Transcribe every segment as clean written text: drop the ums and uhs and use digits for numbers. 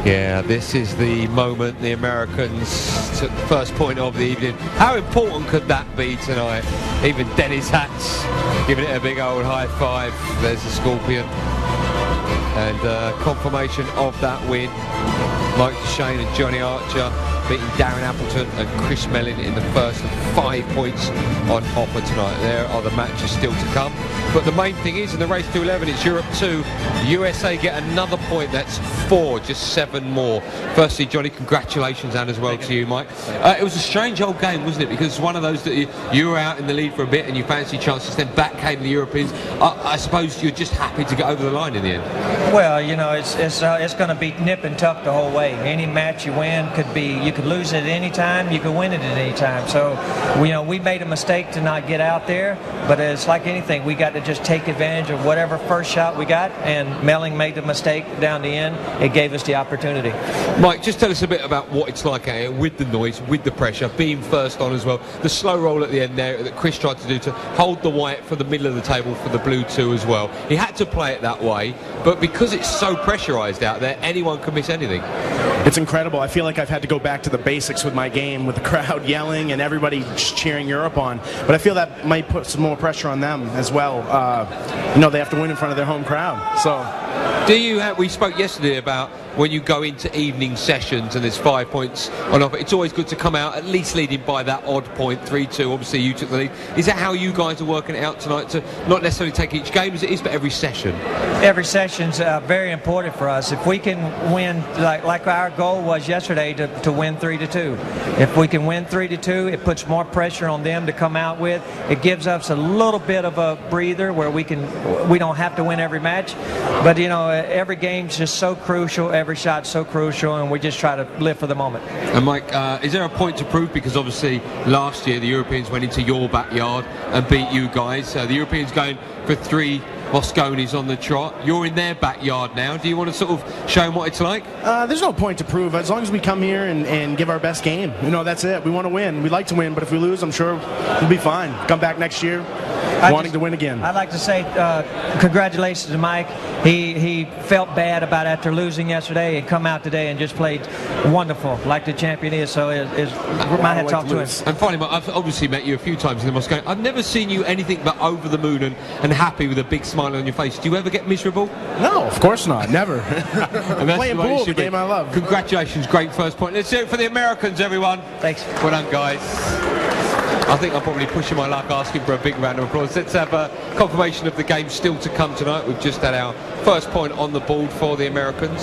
Yeah, this is the moment the Americans took the first point of the evening. How important could that be tonight? Even Dennis Hatch giving it a big old high five. There's the Scorpion. And confirmation of that win. Mike Shane and Johnny Archer beating Darren Appleton and Chris Mellin in the first of 5 points on offer tonight. There are the matches still to come. But the main thing is, in the race to 11, it's Europe 2. USA get another point. That's 4, just 7 more. Firstly, Johnny, congratulations, and as well to you, Mike. It was a strange old game, wasn't it? Because it's one of those that you were out in the lead for a bit and you fancied chances, then back came the Europeans. I suppose you're just happy to get over the line in the end. Well, you know, it's going to be nip and tuck the whole way. Any match you win could be, you could lose it at any time, you could win it at any time. So, you know, we made a mistake to not get out there, but it's like anything, we got to just take advantage of whatever first shot we got, and Melling made the mistake down the end. It gave us the opportunity. Mike, just tell us a bit about what it's like out here with the noise, with the pressure, being first on as well. The slow roll at the end there that Chris tried to do to hold the white for the middle of the table for the blue too as well. He had to play it that way, but because it's so pressurised out there, anyone can miss anything. It's incredible. I feel like I've had to go back to the basics with my game, with the crowd yelling and everybody just cheering Europe on. But I feel that might put some more pressure on them as well. You know, they have to win in front of their home crowd. So, we spoke yesterday about when you go into evening sessions and there's 5 points on offer, it's always good to come out at least leading by that odd point, 3-2. Obviously you took the lead. Is that how you guys are working it out tonight, to not necessarily take each game as it is, but every session? Every session's very important for us. If we can win, like our goal was yesterday, to win 3-2. If we can win 3-2, it puts more pressure on them to come out with. It gives us a little bit of a breather where we don't have to win every match. But you know, every game's just so crucial. Every shot's so crucial, and we just try to live for the moment. And Mike, is there a point to prove? Because obviously last year the Europeans went into your backyard and beat you guys. The Europeans going for 3 Mosconis on the trot. You're in their backyard now. Do you want to sort of show them what it's like? There's no point to prove. As long as we come here and give our best game, you know, that's it. We want to win. We like to win, but if we lose, I'm sure we'll be fine. Come back next year wanting to win again. I'd like to say congratulations to Mike. He felt bad about after losing yesterday and come out today and just played wonderful, like the champion is. So my hat's off to him. And finally, Mike, I've obviously met you a few times in the Moscow. I've never seen you anything but over the moon and happy with a big smile on your face. Do you ever get miserable? No, of course not. Never. And that's playing pool, the game I love. Congratulations, great first point. Let's do it for the Americans, everyone. Thanks. Well done, guys. I think I'm probably pushing my luck asking for a big round of applause. Let's have a confirmation of the game still to come tonight. We've just had our first point on the board for the Americans.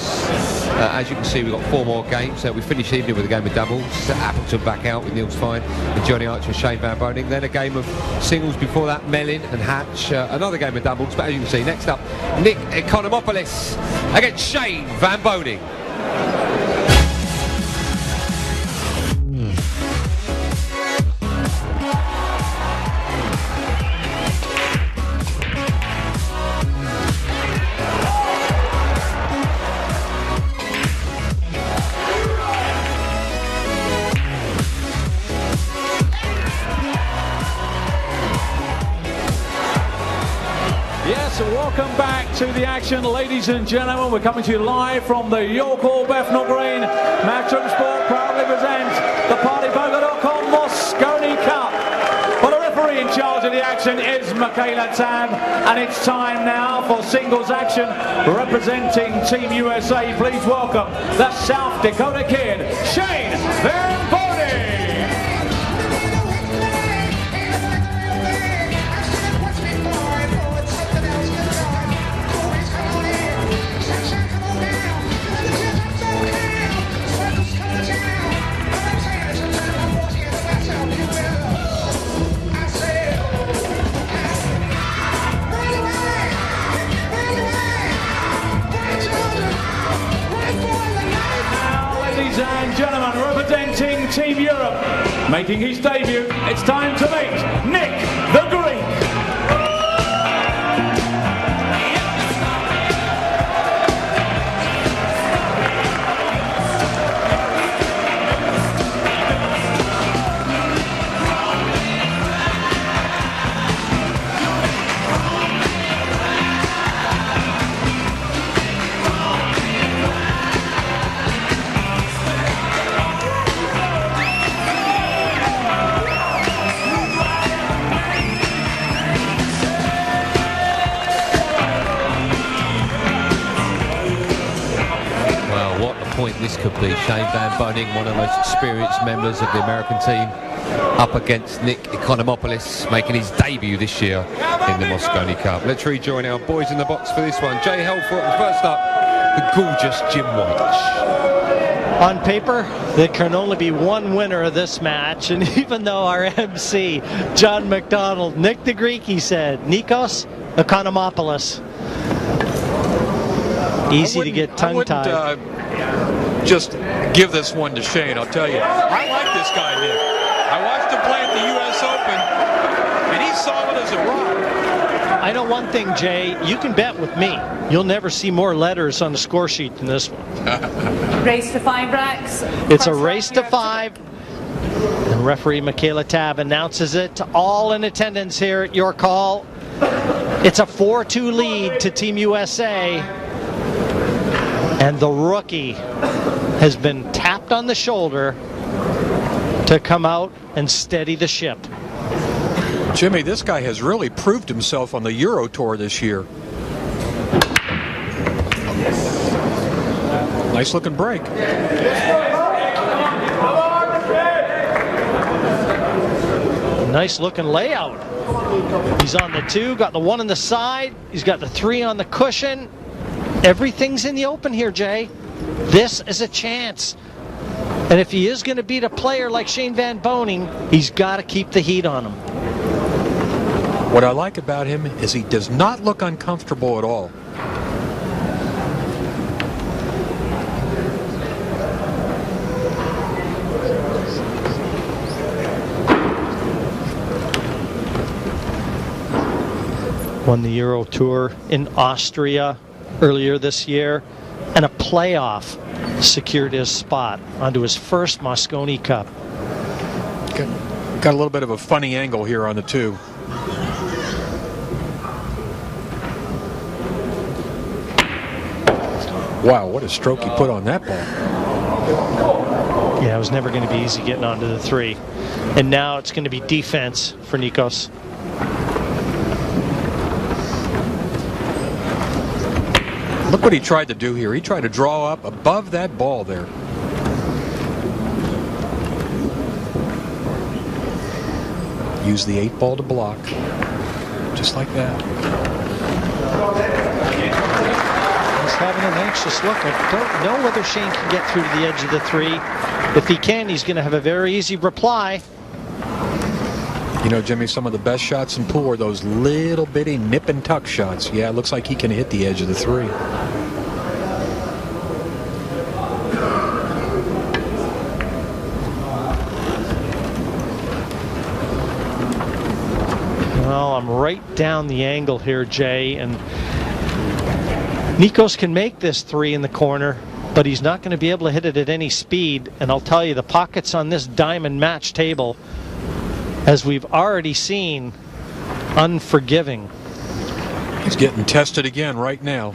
As you can see, we've got 4 more games. We finished the evening with a game of doubles. Appleton back out with Niels Fine and Johnny Archer and Shane Van Boening. Then a game of singles before that, Mellin and Hatch. Another game of doubles. But as you can see, next up, Nick Ekonomopoulos against Shane Van Boening. Yes, welcome back to the action, ladies and gentlemen. We're coming to you live from the York Hall Bethnal Green. Matchroom Sport proudly presents the PartyPoker.com Mosconi Cup. Well, the referee in charge of the action is Michaela Tab, and it's time now for singles action. Representing Team USA, please welcome the South Dakota Kid, Shane Van Boening. And gentlemen, representing Team Europe, making his debut, it's time to meet Nick the Greek. think this could be. Shane Van Boening, one of the most experienced members of the American team, up against Nick Ekonomopoulos, making his debut this year in the Mosconi Cup. Let's rejoin our boys in the box for this one. Jay Helford, and first up, the gorgeous Jim White. On paper, there can only be one winner of this match, and even though our MC, John McDonald, Nick the Greek, he said, Nikos Ekonomopoulos. Easy to get tongue-tied. I wouldn't just give this one to Shane, I'll tell you. I like this guy, Nick. I watched him play at the U.S. Open, and he's solid as a rock. I know one thing, Jay, you can bet with me. You'll never see more letters on the score sheet than this one. Race to 5, Rex. It's a race to 5. And referee Michaela Tabb announces it to all in attendance here at your call. It's a 4-2 lead to Team USA. And the rookie has been tapped on the shoulder to come out and steady the ship. Jimmy, this guy has really proved himself on the Euro Tour this year. Nice looking break. Nice looking layout. He's on the 2, got the 1 on the side, he's got the 3 on the cushion. Everything's in the open here, Jay. This is a chance. And if he is going to beat a player like Shane Van Boening, he's got to keep the heat on him. What I like about him is he does not look uncomfortable at all. Won the Euro Tour in Austria earlier this year, and a playoff secured his spot onto his first Mosconi Cup. Got a little bit of a funny angle here on the 2. Wow, what a stroke he put on that ball. Yeah, it was never going to be easy getting onto the 3. And now it's going to be defense for Nikos. Look what he tried to do here. He tried to draw up above that ball there. Use the 8 ball to block. Just like that. He's having an anxious look. I don't know whether Shane can get through to the edge of the 3. If he can, he's going to have a very easy reply. You know, Jimmy, some of the best shots in pool are those little bitty nip and tuck shots. Yeah, it looks like he can hit the edge of the 3. Well, I'm right down the angle here, Jay, and Nikos can make this 3 in the corner, but he's not going to be able to hit it at any speed. And I'll tell you, the pockets on this diamond match table, as we've already seen, unforgiving. He's getting tested again right now.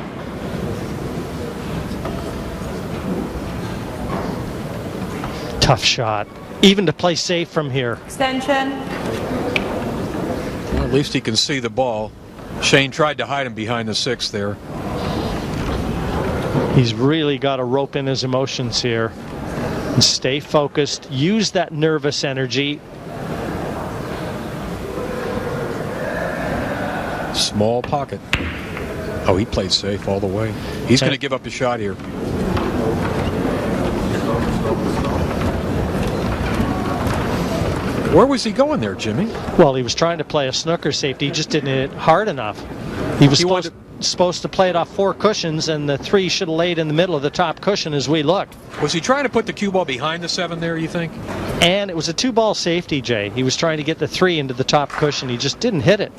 Tough shot, even to play safe from here. Extension. Well, at least he can see the ball. Shane tried to hide him behind the 6 there. He's really got to rope in his emotions here and stay focused, use that nervous energy. Small pocket. Oh, he played safe all the way. He's going to give up a shot here. Where was he going there, Jimmy? Well, he was trying to play a snooker safety. He just didn't hit it hard enough. He was supposed to play it off 4 cushions, and the 3 should have laid in the middle of the top cushion as we looked. Was he trying to put the cue ball behind the 7 there, you think? And it was a 2-ball safety, Jay. He was trying to get the 3 into the top cushion. He just didn't hit it.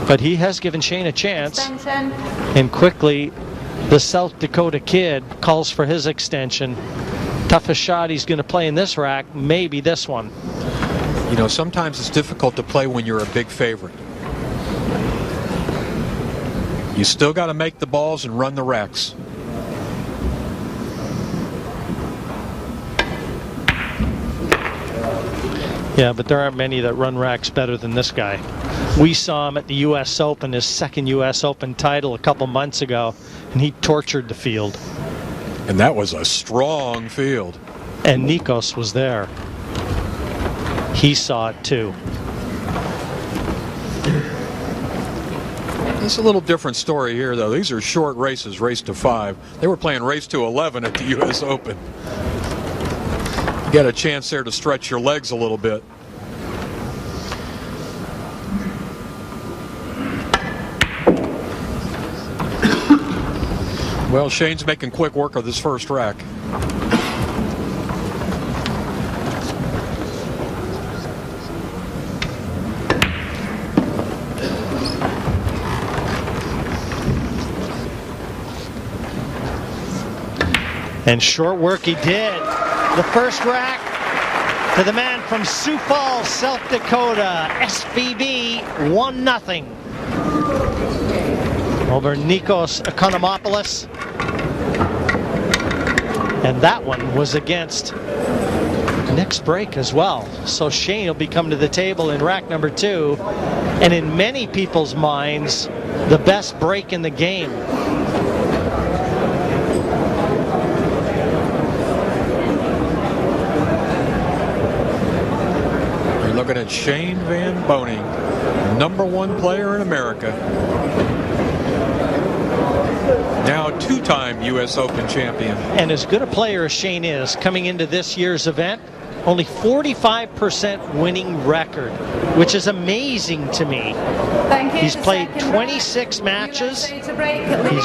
But he has given Shane a chance. Extension. And quickly, the South Dakota kid calls for his extension. Toughest shot he's going to play in this rack, maybe this one. You know, sometimes it's difficult to play when you're a big favorite. You still got to make the balls and run the racks. Yeah, but there aren't many that run racks better than this guy. We saw him at the U.S. Open, his second U.S. Open title a couple months ago, and he tortured the field. And that was a strong field. And Nikos was there. He saw it too. It's a little different story here, though. These are short races, race to 5. They were playing race to 11 at the U.S. Open. You got a chance there to stretch your legs a little bit. Well, Shane's making quick work of this first rack. And short work he did. The first rack to the man from Sioux Falls, South Dakota, SVB, 1-0 over Nikos Ekonomopoulos. And that one was against next break as well. So Shane will be coming to the table in rack number 2. And in many people's minds, the best break in the game. Looking at Shane Van Boening, #1 player in America. Now 2-time U.S. Open champion. And as good a player as Shane is, coming into this year's event, only 45% winning record, which is amazing to me. Thank you. He's played 26 matches. He's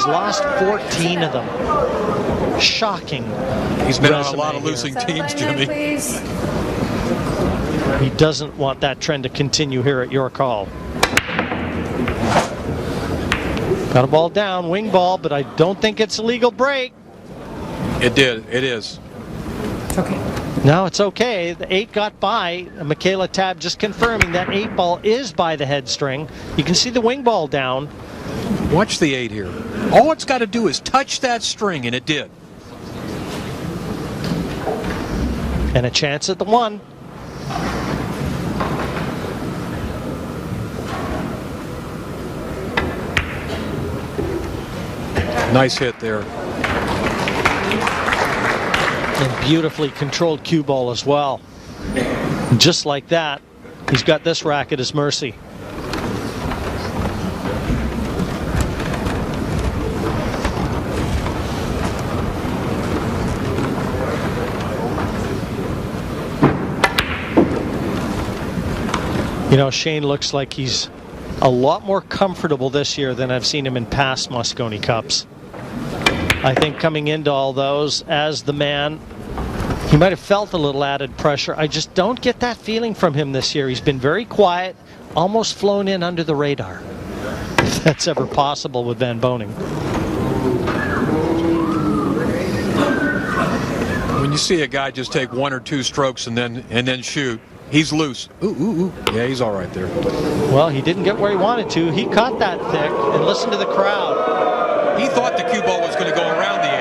lost 14 of them. Shocking. He's been on a lot of losing teams, Jimmy. He doesn't want that trend to continue here at your call. Got a ball down, wing ball, but I don't think it's a legal break. It did. It is. Okay. No, it's okay. The 8 got by. Michaela Tab just confirming that 8 ball is by the head string. You can see the wing ball down. Watch the 8 here. All it's got to do is touch that string, and it did. And a chance at the 1. Nice hit there. And beautifully controlled cue ball as well. Just like that, he's got this rack at his mercy. You know, Shane looks like he's a lot more comfortable this year than I've seen him in past Mosconi Cups. I think coming into all those as the man, he might have felt a little added pressure. I just don't get that feeling from him this year. He's been very quiet, almost flown in under the radar. If that's ever possible with Van Boening. When you see a guy just take 1 or 2 strokes and then shoot, he's loose. Ooh. Yeah, he's all right there. Well, he didn't get where he wanted to. He caught that thick, and listen to the crowd. He thought the cue ball was going to go around the 8.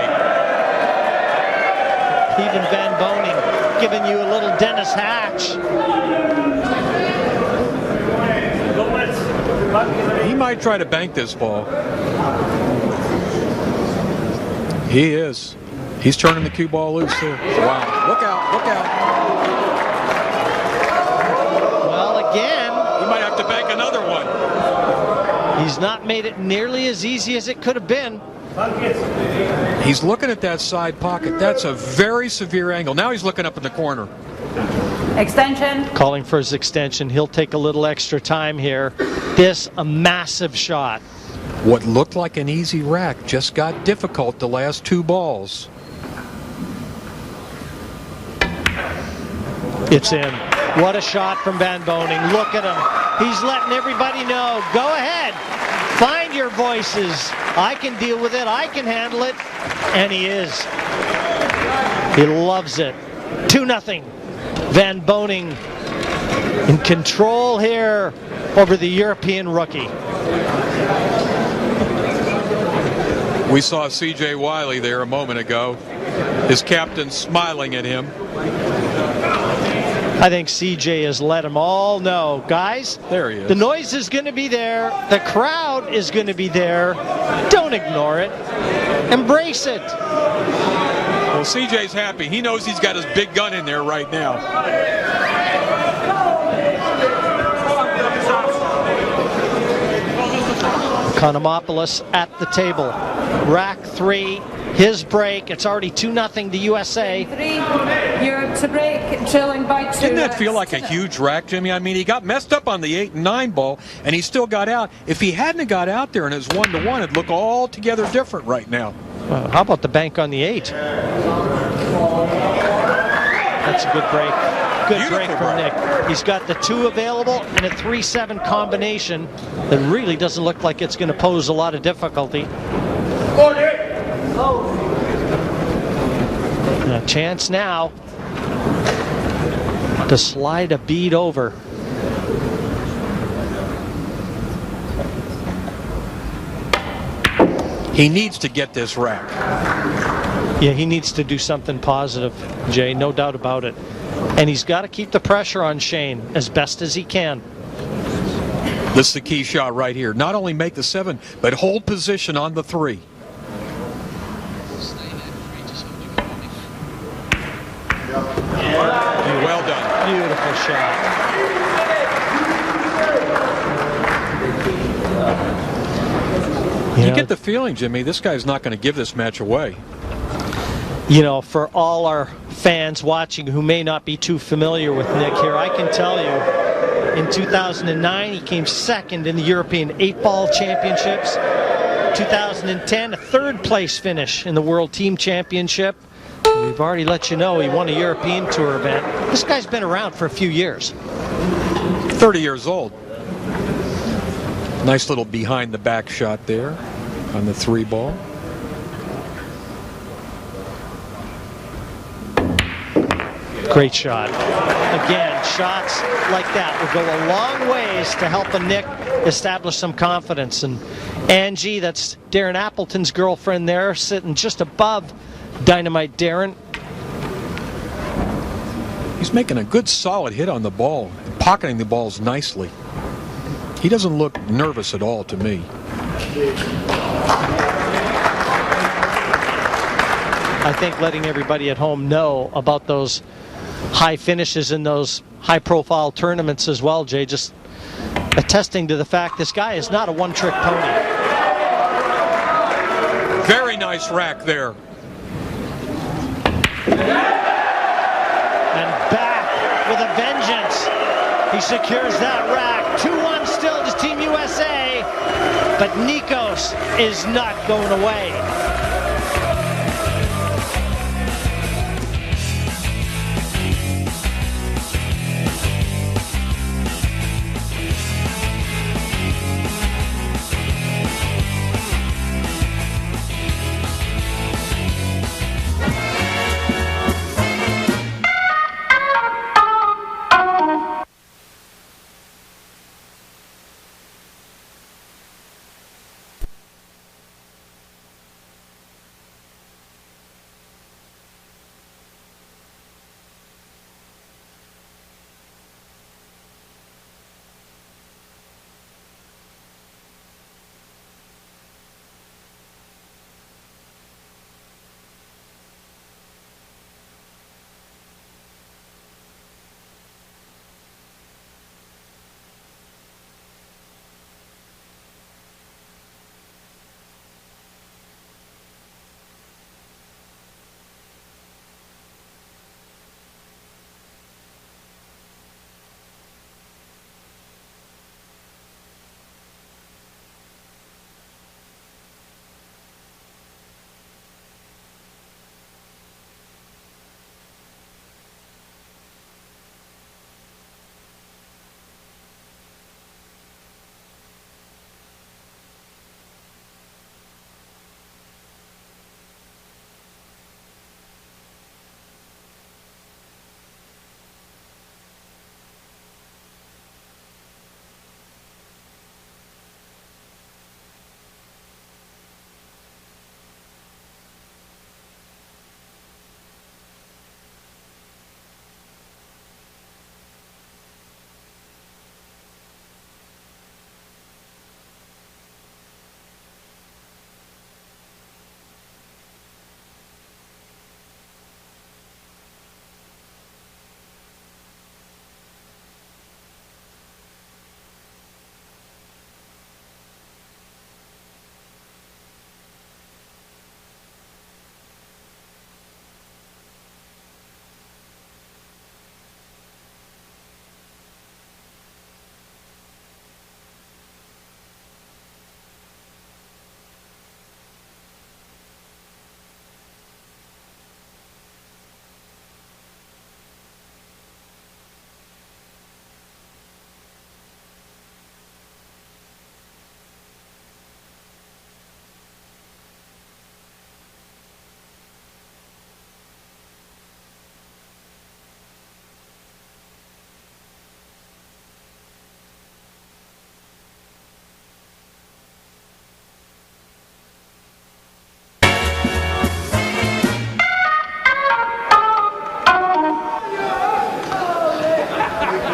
Even Van Boening giving you a little Dennis Hatch. He might try to bank this ball. He is. He's turning the cue ball loose there. Wow. Look out. Look out. Well, again, He might have to bank another one. he's not made it nearly as easy as it could have been. He's looking at that side pocket. That's a very severe angle. Now he's looking up in the corner. Extension. Calling for his extension. He'll take a little extra time here. This, a massive shot. What looked like an easy rack just got difficult the last 2 balls. It's in. What a shot from Van Boening. Look at him. He's letting everybody know, go ahead. Find your voices. I can deal with it. I can handle it. And he is. He loves it. 2-0. Van Boening in control here over the European rookie. We saw C.J. Wiley there a moment ago. His captain smiling at him. I think CJ has let them all know, guys, there he is. The noise is going to be there. The crowd is going to be there. Don't ignore it. Embrace it. Well, CJ's happy. He knows he's got his big gun in there right now. Ekonomopoulos at the table. Rack 3, his break. It's already 2-0 to USA. 3, Europe to break, trailing by 2. Didn't that feel like a huge rack, Jimmy? I mean, he got messed up on the 8 and 9 ball, and he still got out. If he hadn't got out there and it was 1-1, it'd look altogether different right now. Well, how about the bank on the 8? That's a good break. Good Beautiful break from break. Nick. He's got the 2 available and a 3-7 combination that really doesn't look like it's going to pose a lot of difficulty. And a chance now to slide a bead over. He needs to get this rack. Yeah, he needs to do something positive, Jay, no doubt about it. And he's got to keep the pressure on Shane as best as he can. This is the key shot right here. Not only make the 7, but hold position on the 3. Well done. Beautiful shot. You get the feeling, Jimmy, this guy's not going to give this match away. You know, for all our fans watching who may not be too familiar with Nick here, I can tell you, in 2009, he came second in the European 8-ball championships. 2010, a third-place finish in the World Team Championship. We've already let you know he won a European Tour event. This guy's been around for a few years. 30 years old. Nice little behind-the-back shot there on the 3 ball. Great shot. Again, shots like that will go a long ways to helping Nick establish some confidence. And Angie, that's Darren Appleton's girlfriend there, sitting just above Dynamite Darren. He's making a good solid hit on the ball, pocketing the balls nicely. He doesn't look nervous at all to me. I think letting everybody at home know about those high finishes in those high-profile tournaments as well, Jay, just attesting to the fact this guy is not a one-trick pony. Very nice rack there. And back with a vengeance. He secures that rack. 2-1 still to Team USA, but Nikos is not going away.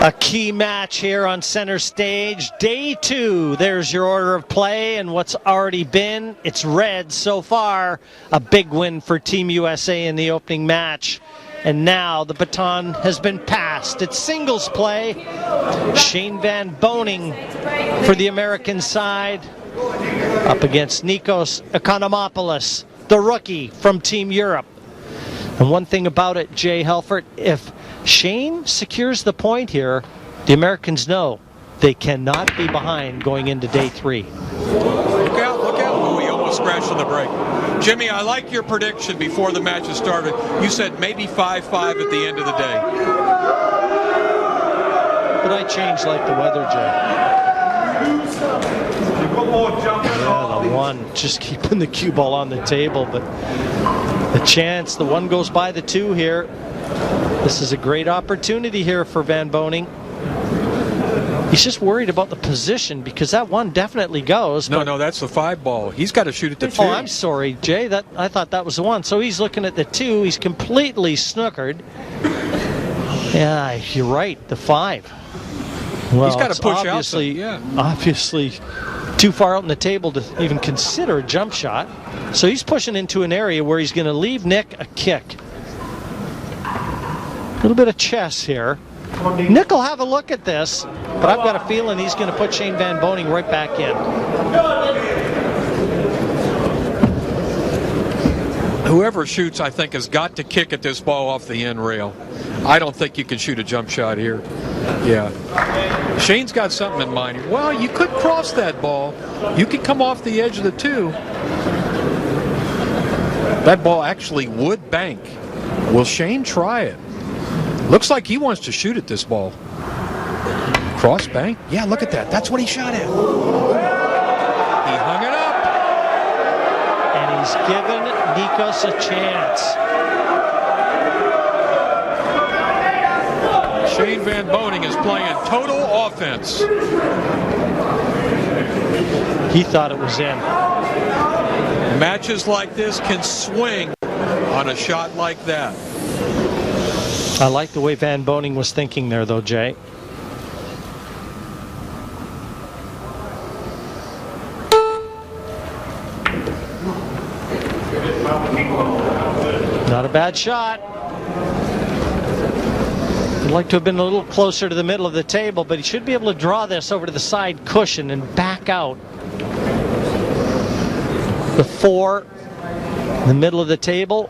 A key match here on center stage. Day 2. There's your order of play and what's already been. It's red so far. A big win for Team USA in the opening match. And now the baton has been passed. It's singles play. Shane Van Boening for the American side up against Nikos Ekonomopoulos, the rookie from Team Europe. And one thing about it, Jay Helfert, if Shane secures the point here, the Americans know they cannot be behind going into day 3. Look out, look out. Oh, he almost scratched on the brake. Jimmy, I like your prediction before the match has started. You said maybe 5-5 at the end of the day. But I changed like the weather, Jay. Yeah, the one, just keeping the cue ball on the table, but the chance, the one goes by the 2 here. This is a great opportunity here for Van Boening. He's just worried about the position because that one definitely goes. No, that's the 5 ball. He's got to shoot at the 2. Oh, I'm sorry, Jay. I thought that was the 1. So he's looking at the 2. He's completely snookered. Yeah, you're right. The 5. Well, he's got to push obviously, out. Obviously, too far out on the table to even consider a jump shot. So he's pushing into an area where he's going to leave Nick a kick. A little bit of chess here. Nick will have a look at this, but I've got a feeling he's going to put Shane Van Boening right back in. Whoever shoots, I think, has got to kick at this ball off the end rail. I don't think you can shoot a jump shot here. Yeah. Shane's got something in mind. Well, you could cross that ball. You could come off the edge of the 2. That ball actually would bank. Will Shane try it? Looks like he wants to shoot at this ball. Cross bank? Yeah, look at that. That's what he shot at. He hung it up. And he's given Nikos a chance. Shane Van Boening is playing total offense. He thought it was in. Matches like this can swing on a shot like that. I like the way Van Boening was thinking there, though, Jay. Not a bad shot. I'd like to have been a little closer to the middle of the table, but he should be able to draw this over to the side cushion and back out. The 4 in the middle of the table.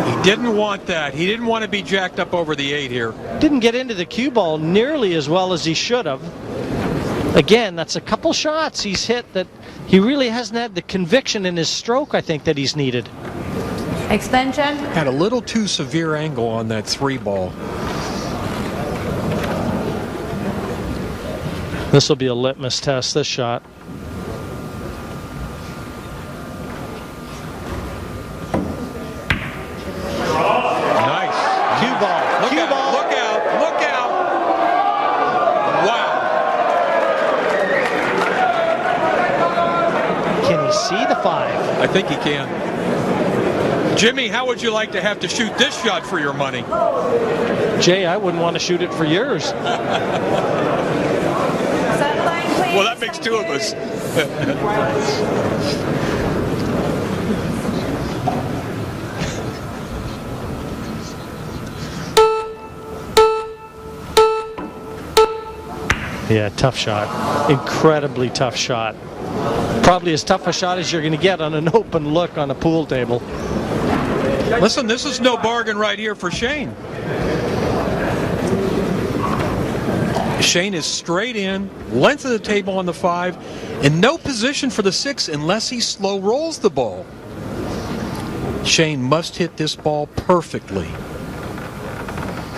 He didn't want that. He didn't want to be jacked up over the 8 here. Didn't get into the cue ball nearly as well as he should have. Again, that's a couple shots he's hit that he really hasn't had the conviction in his stroke, I think, that he's needed. Extension. Had a little too severe angle on that 3 ball. This will be a litmus test, this shot. See the 5. I think he can. Jimmy, how would you like to have to shoot this shot for your money? Jay, I wouldn't want to shoot it for yours. Well, that makes 2 of us. Yeah, tough shot. Incredibly tough shot. Probably as tough a shot as you're going to get on an open look on a pool table. Listen, this is no bargain right here for Shane. Shane is straight in, length of the table on the 5, in no position for the 6 unless he slow rolls the ball. Shane must hit this ball perfectly.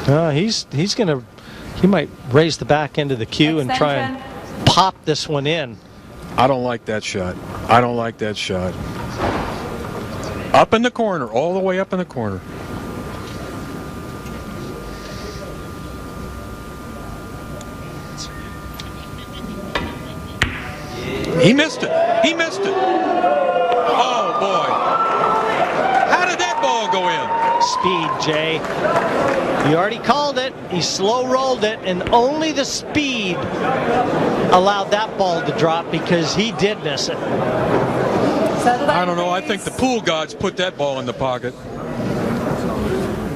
He might raise the back end of the cue and try and pop this one in. I don't like that shot. I don't like that shot. Up in the corner, all the way up in the corner. He missed it. He missed it. Oh, speed, Jay. You already called it. He slow rolled it, and only the speed allowed that ball to drop because he did miss it. I don't know. I think the pool gods put that ball in the pocket.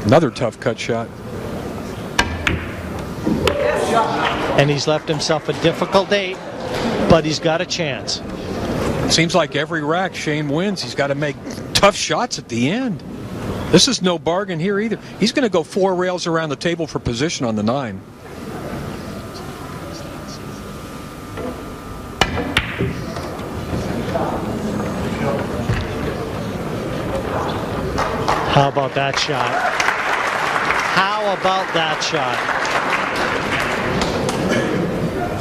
Another tough cut shot. And he's left himself a difficult 8, but he's got a chance. Seems like every rack Shane wins. He's got to make tough shots at the end. This is no bargain here either. He's going to go 4 rails around the table for position on the 9. How about that shot? How about that shot?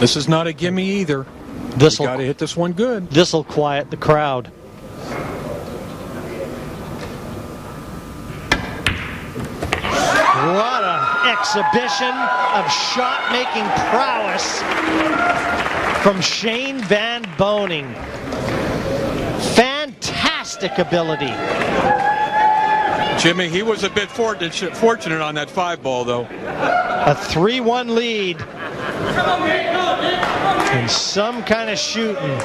This is not a gimme either. This got to hit this one good. This will quiet the crowd. What an exhibition of shot-making prowess from Shane Van Boening. Fantastic ability. Jimmy, he was a bit fortunate on that 5 ball, though. A 3-1 lead. And some kind of shooting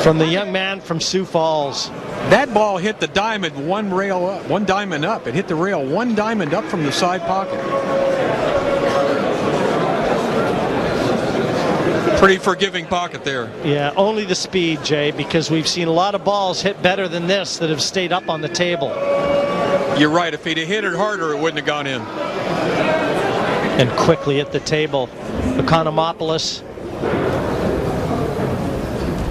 from the young man from Sioux Falls. That ball hit the diamond 1 rail up, 1 diamond up. It hit the rail 1 diamond up from the side pocket. Pretty forgiving pocket there. Yeah, only the speed, Jay, because we've seen a lot of balls hit better than this that have stayed up on the table. You're right. If he'd have hit it harder, it wouldn't have gone in. And quickly at the table, Ekonomopoulos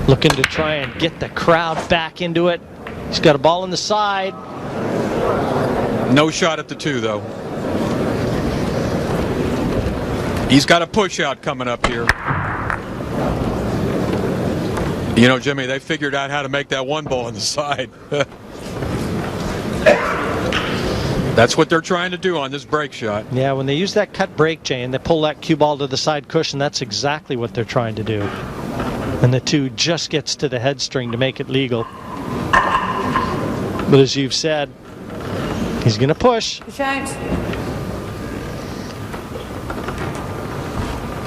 looking to try and get the crowd back into it. He's got a ball on the side. No shot at the 2, though. He's got a push out coming up here. You know, Jimmy, they figured out how to make that 1 ball on the side. That's what they're trying to do on this break shot. Yeah, when they use that cut break, Jay, and they pull that cue ball to the side cushion, that's exactly what they're trying to do. And the 2 just gets to the head string to make it legal. But as you've said, he's going to push.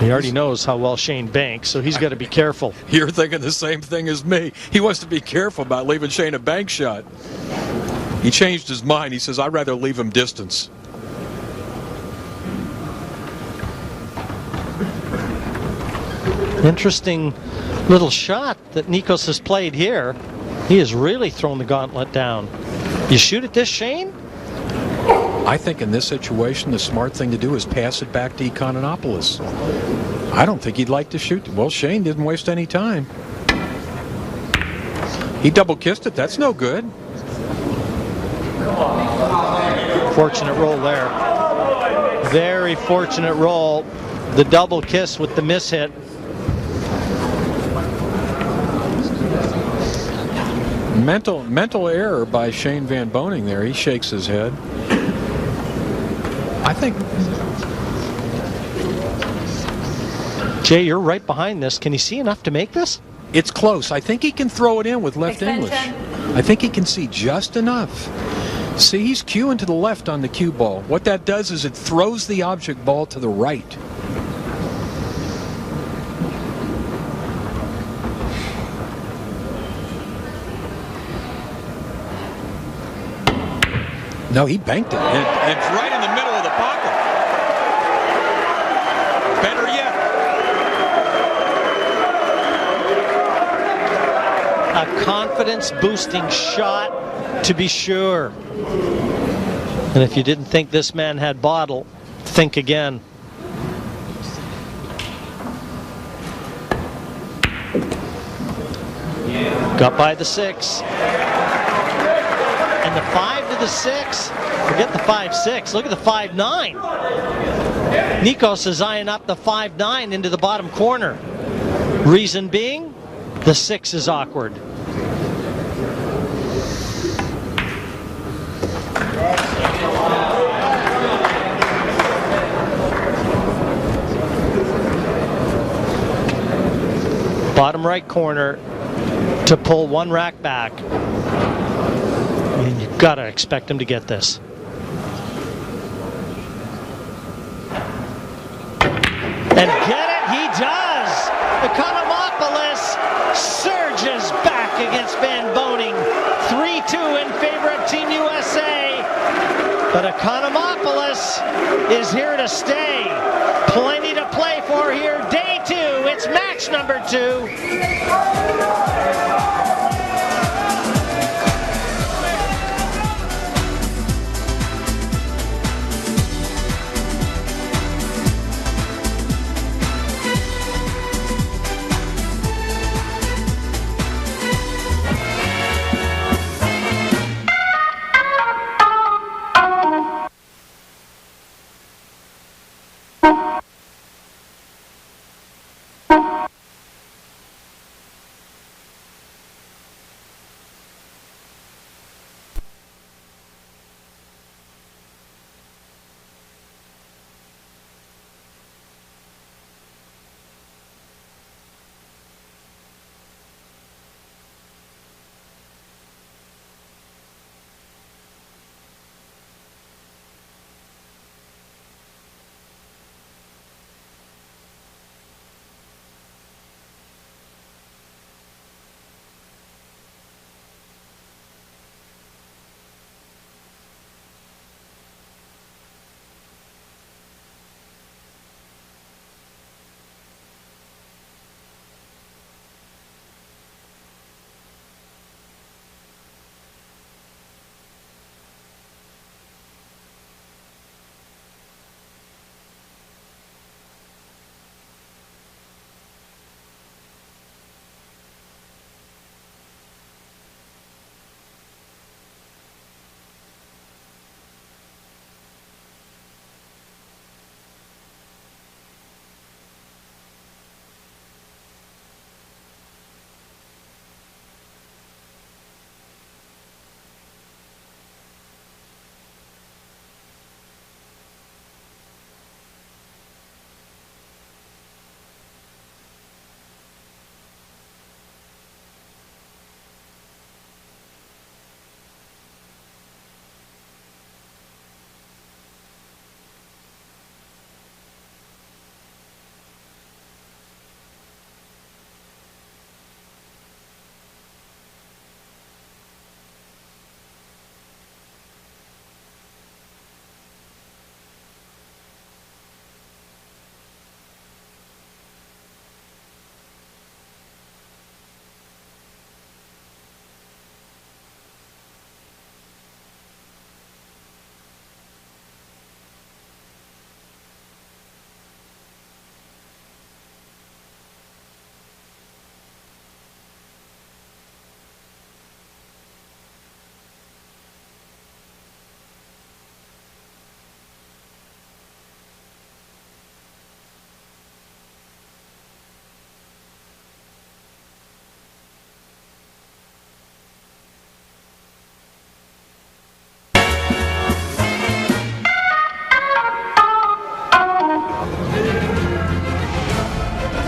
He already knows how well Shane banks, so he's got to be careful. You're thinking the same thing as me. He wants to be careful about leaving Shane a bank shot. He changed his mind. He says, I'd rather leave him distance. Interesting little shot that Nikos has played here. He has really thrown the gauntlet down. You shoot at this, Shane? I think in this situation, the smart thing to do is pass it back to Ekonomopoulos. I don't think he'd like to shoot. Well, Shane didn't waste any time. He double kissed it. That's no good. Fortunate roll there. Very fortunate roll. The double kiss with the miss hit. Mental error by Shane Van Boening there. He shakes his head. I think... Jay, you're right behind this. Can you see enough to make this? It's close. I think he can throw it in with left English. I think he can see just enough. See, he's cueing to the left on the cue ball. What that does is it throws the object ball to the right. No, he banked it. And it's right in the middle of the pocket. Better yet. A confidence-boosting shot, to be sure. And if you didn't think this man had bottle, think again. Got by the 6. And the 5 to the 6. Forget the 5-6. Look at the 5-9. Nikos is eyeing up the 5-9 into the bottom corner. Reason being, the 6 is awkward. Bottom right corner to pull 1 rack back. And you've got to expect him to get this. And get it? He does! Ekonomopoulos surges back against Van Boening. 3-2 in favor of Team USA. But Ekonomopoulos is here to stay. Plenty to play for here. Day 2. It's match number 2.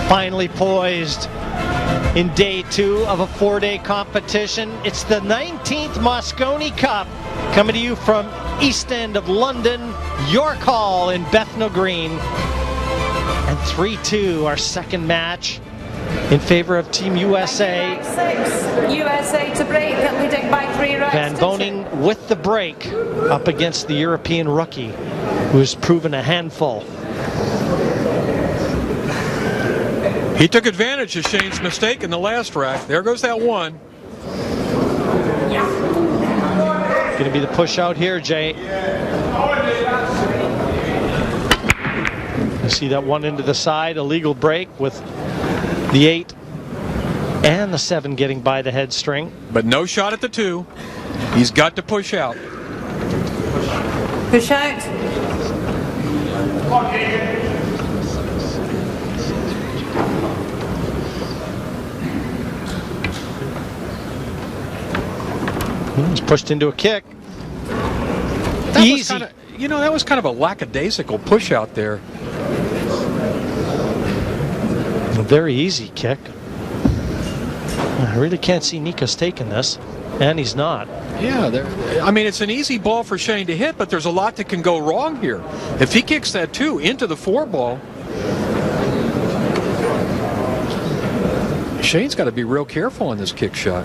Finally poised in day 2 of a 4-day competition. It's the 19th Mosconi Cup, coming to you from East End of London, York Hall in Bethnal Green. And 3-2, our second match in favor of Team USA. USA to break, leading by 3 rounds. Van Boening with the break up against the European rookie, who's proven a handful. He took advantage of Shane's mistake in the last rack. There goes that one. Going to be the push out here, Jay. You see that one into the side, illegal break with the 8 and the 7 getting by the head string. But no shot at the 2. He's got to push out. Push out. He's pushed into a kick. That Easy. That was kind of a lackadaisical push out there. A very easy kick. I really can't see Nikos taking this, and he's not. Yeah, it's an easy ball for Shane to hit, but there's a lot that can go wrong here. If he kicks that 2 into the 4 ball, Shane's got to be real careful on this kick shot.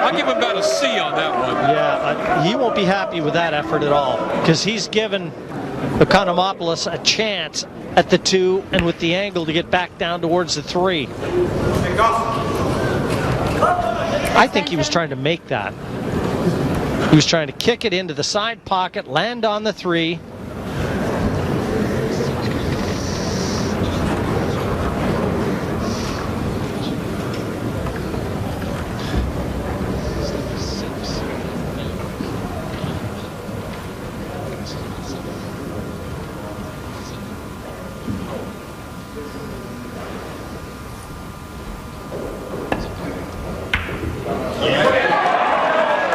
I'll give him about a C on that one. Yeah, he won't be happy with that effort at all, because he's given Ekonomopoulos a chance at the 2 and with the angle to get back down towards the 3. I think he was trying to make that. He was trying to kick it into the side pocket, land on the 3.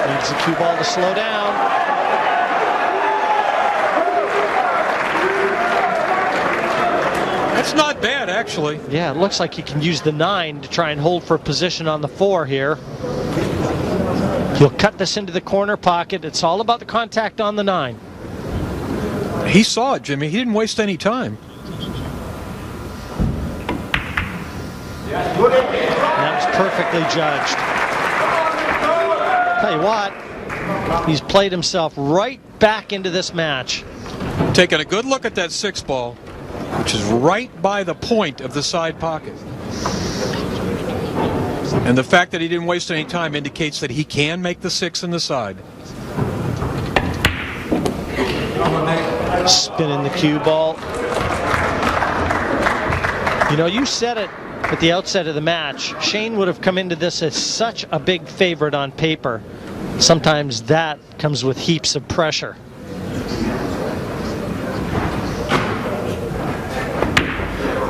Needs the cue ball to slow down. That's not bad, actually. Yeah, it looks like he can use the 9 to try and hold for a position on the 4 here. He'll cut this into the corner pocket. It's all about the contact on the 9. He saw it, Jimmy. He didn't waste any time. That was perfectly judged. Tell you what, he's played himself right back into this match. Taking a good look at that 6 ball, which is right by the point of the side pocket. And the fact that he didn't waste any time indicates that he can make the 6 in the side. Spinning the cue ball. You know, you said it at the outset of the match. Shane would have come into this as such a big favorite on paper. Sometimes that comes with heaps of pressure.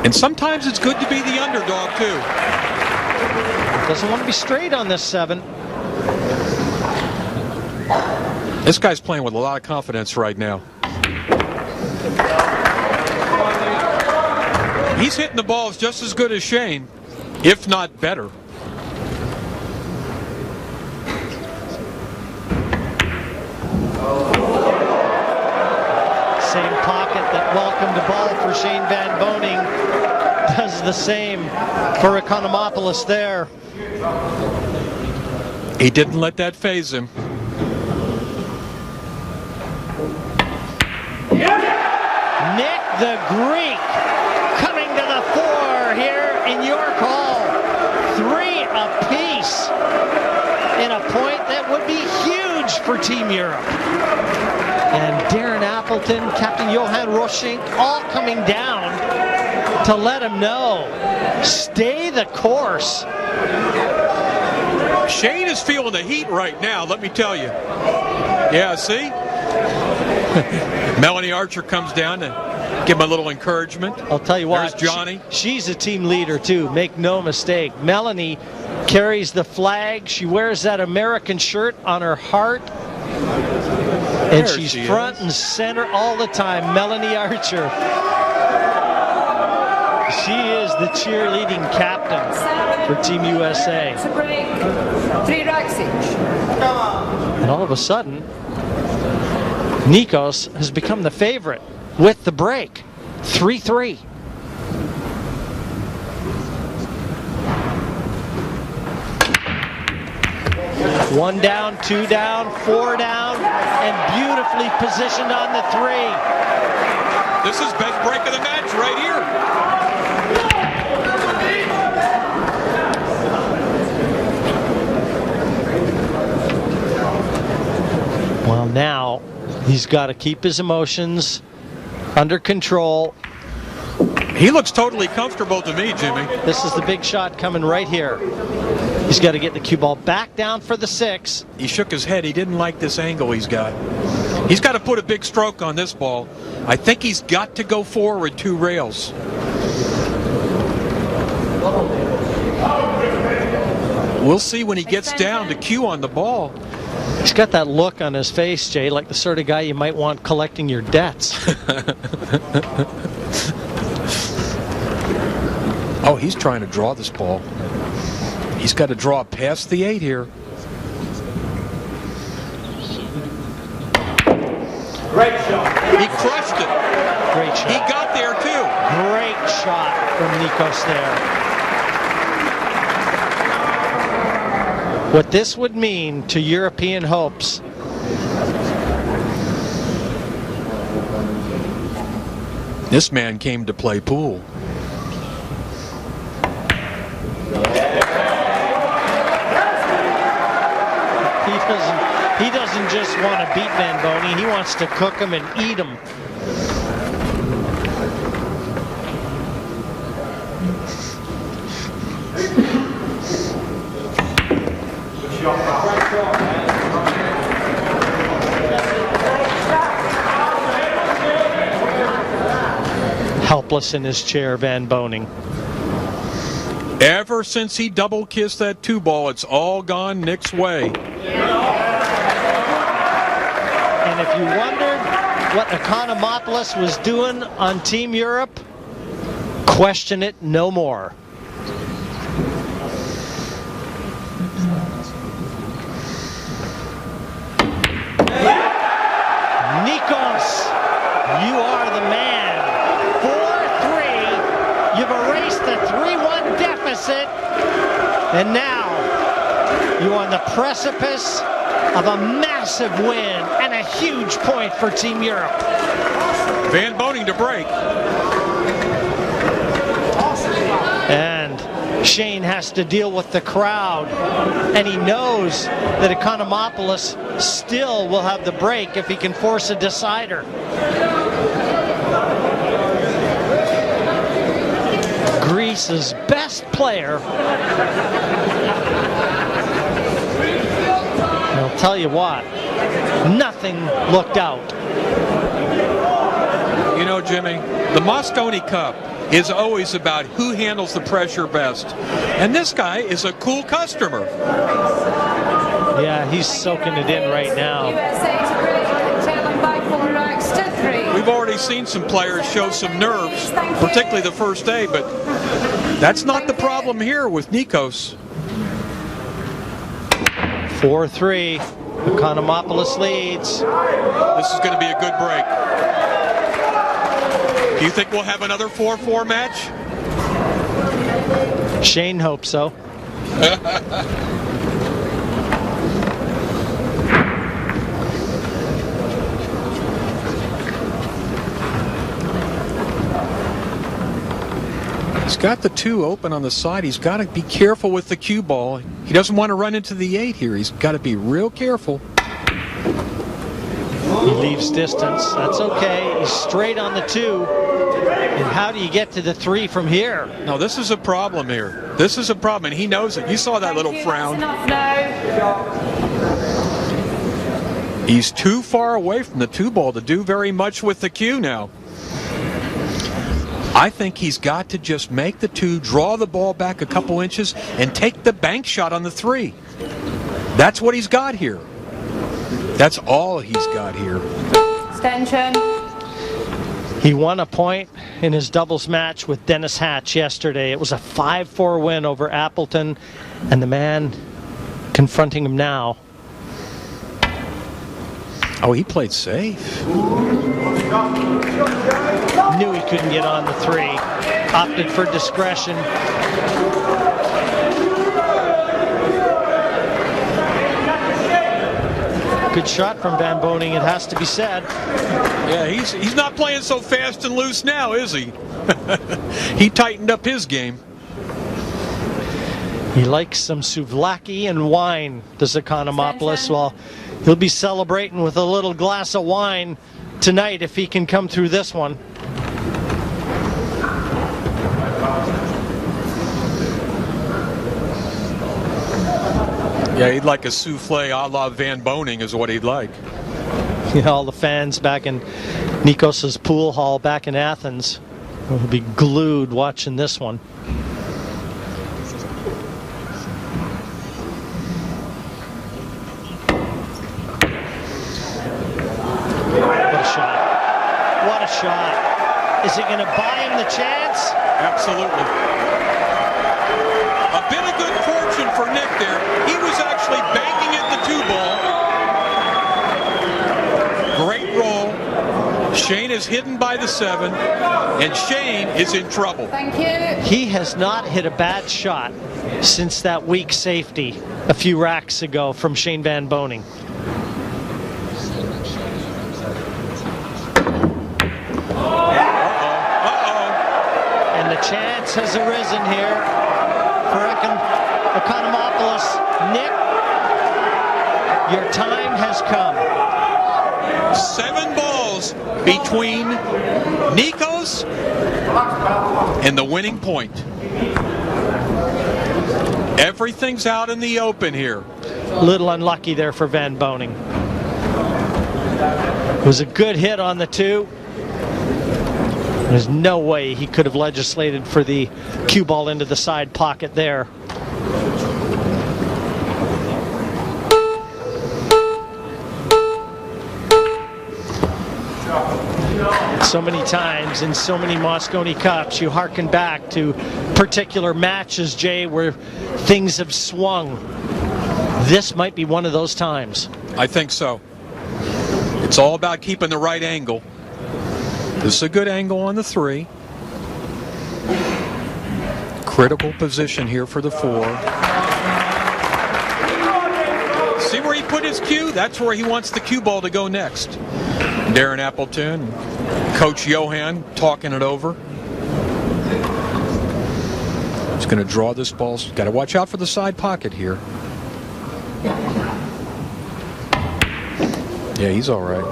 And sometimes it's good to be the underdog, too. Doesn't want to be straight on this 7. This guy's playing with a lot of confidence right now. He's hitting the balls just as good as Shane, if not better. Same pocket that welcomed a ball for Shane Van Boening does the same for Ekonomopoulos there. He didn't let that faze him. Nick the Greek coming to the 4 here in your call. 3 apiece in a point that would be huge for Team Europe. And Darren Appleton, Captain Johan Roschink, all coming down to let him know, stay the course. Shane is feeling the heat right now, let me tell you. Yeah, see? Melanie Archer comes down to give him a little encouragement. I'll tell you what, there's Johnny. She's a team leader too, make no mistake. Melanie carries the flag. She wears that American shirt on her heart. And she's front and center all the time, Melanie Archer. She is the cheerleading captain for Team USA. To break 3 racks each. And all of a sudden, Nikos has become the favorite with the break. 3-3. One down, 2 down, 4 down, and beautifully positioned on the 3. This is best break of the match right here. Well, now he's got to keep his emotions under control. He looks totally comfortable to me, Jimmy. This is the big shot coming right here. He's got to get the cue ball back down for the 6. He shook his head. He didn't like this angle he's got. He's got to put a big stroke on this ball. I think he's got to go forward 2 rails. We'll see when he gets down to cue on the ball. He's got that look on his face, Jay, like the sort of guy you might want collecting your debts. Oh, he's trying to draw this ball. He's got to draw past the 8 here. He crushed it. Great shot. He got there too. Great shot from Nikos there. What this would mean to European hopes. This man came to play pool. He doesn't just want to beat Van Boening, he wants to cook him and eat him. Helpless in his chair, Van Boening. Ever since he double kissed that 2-ball, it's all gone Nick's way. And if you wondered what Ekonomopoulos was doing on Team Europe, question it no more. Nikos, you are the man. 4-3. You've erased the 3-1 deficit. And now you're on the precipice of a massive win and a huge point for Team Europe. Van Boening to break. And Shane has to deal with the crowd, and he knows that Ekonomopoulos still will have the break if he can force a decider. Greece's best player. And I'll tell you what, nothing looked out. You know, Jimmy, the Mosconi Cup is always about who handles the pressure best. And this guy is a cool customer. Yeah, he's soaking it in right now. USA to break, trailing by 4 racks to 3. We've already seen some players show some nerves, particularly the first day, but that's not the problem here with Nikos. 4-3. Ekonomopoulos leads. This is going to be a good break. Do you think we'll have another 4-4 match? Shane hopes so. He's got the 2 open on the side. He's got to be careful with the cue ball. He doesn't want to run into the 8 here. He's got to be real careful. He leaves distance. That's okay. He's straight on the 2. And how do you get to the 3 from here? No, this is a problem here. This is a problem, and he knows it. You saw that little frown. He's too far away from the 2-ball to do very much with the cue now. I think he's got to just make the 2, draw the ball back a couple inches, and take the bank shot on the 3. That's what he's got here. That's all he's got here. Extension. He won a point in his doubles match with Dennis Hatch yesterday. It was a 5-4 win over Appleton, and the man confronting him now. Oh, he played safe. Knew he couldn't get on the 3. Opted for discretion. Good shot from Van Boening, it has to be said. Yeah, he's not playing so fast and loose now, is he? He tightened up his game. He likes some souvlaki and wine, does Ekonomopoulos. Well, he'll be celebrating with a little glass of wine tonight if he can come through this one. Yeah, he'd like a souffle a la Van Boening is what he'd like. You know, all the fans back in Nikos's pool hall back in Athens will be glued watching this one. What a shot. What a shot. Is it going to buy him the chance? Absolutely. A bit of good fortune for Nick there. He was actually banking at the 2-ball. Great roll. is hidden by the 7, and Shane is in trouble. Thank you. He has not hit a bad shot since that weak safety a few racks ago from Shane Van Boening. And the chance has arisen here for Ekonomopoulos. Nick, your time has come. 7 balls between Nikos and the winning point. Everything's out in the open here. A little unlucky there for Van Boening. It was a good hit on the 2. There's no way he could have legislated for the cue ball into the side pocket there. So many times in so many Mosconi Cups, you hearken back to particular matches, Jay, where things have swung. This might be one of those times. I think so. It's all about keeping the right angle. This is a good angle on the 3. Critical position here for the 4. See where he put his cue? That's where he wants the cue ball to go next. Darren Appleton, Coach Johan talking it over. He's going to draw this ball. Got to watch out for the side pocket here. Yeah, he's all right.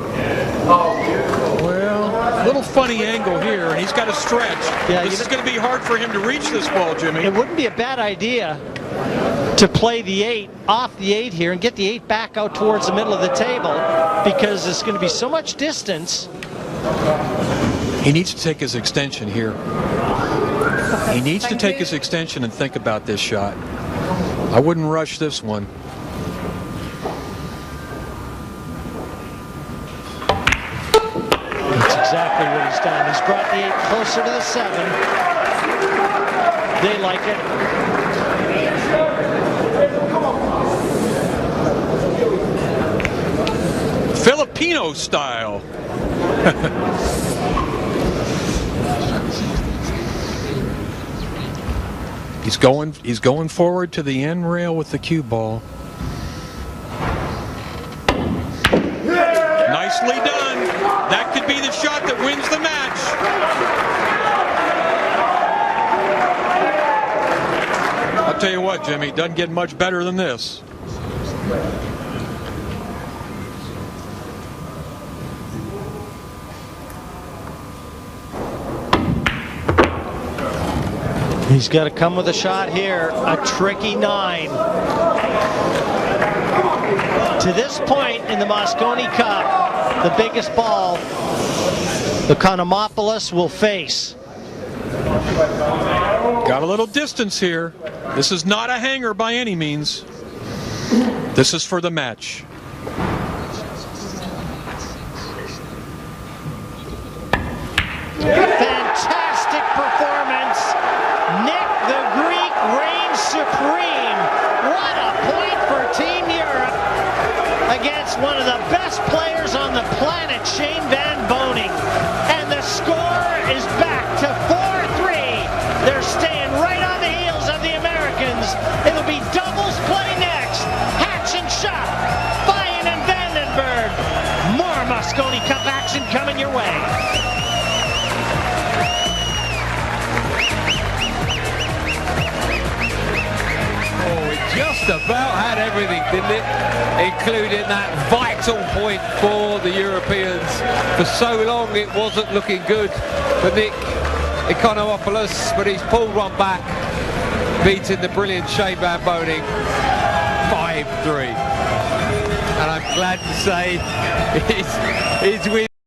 Well, a little funny angle here, and he's got to stretch. Yeah, this is going to be hard for him to reach this ball, Jimmy. It wouldn't be a bad idea to play the 8 off the 8 here and get the 8 back out towards the middle of the table, because it's going to be so much distance. He needs to take his extension here. He needs to take his extension and think about this shot. I wouldn't rush this one. That's exactly what he's done. He's brought the 8 closer to the 7. They like it. Filipino style. He's going forward to the end rail with the cue ball. Nicely done. That could be the shot that wins the match. I'll tell you what, Jimmy, it doesn't get much better than this. He's got to come with a shot here. A tricky 9. To this point in the Mosconi Cup, the biggest ball Ekonomopoulos will face. Got a little distance here. This is not a hanger by any means. This is for the match. Fantastic performance. Nick the Greek reigns supreme. What a point for Team Europe against one of the best players on the planet, Shane Van Boening. And the score is back to 4-3. They're staying right on the heels of the Americans. It'll be doubles play next. Hatch and Schaap, Bayen and Vandenberg. More Mosconi Cup action coming your way. Just about had everything, didn't it? Including that vital point for the Europeans. For so long it wasn't looking good for Nick Ekonomopoulos, but he's pulled one back, beating the brilliant Shane Van Boening 5-3. And I'm glad to say he's with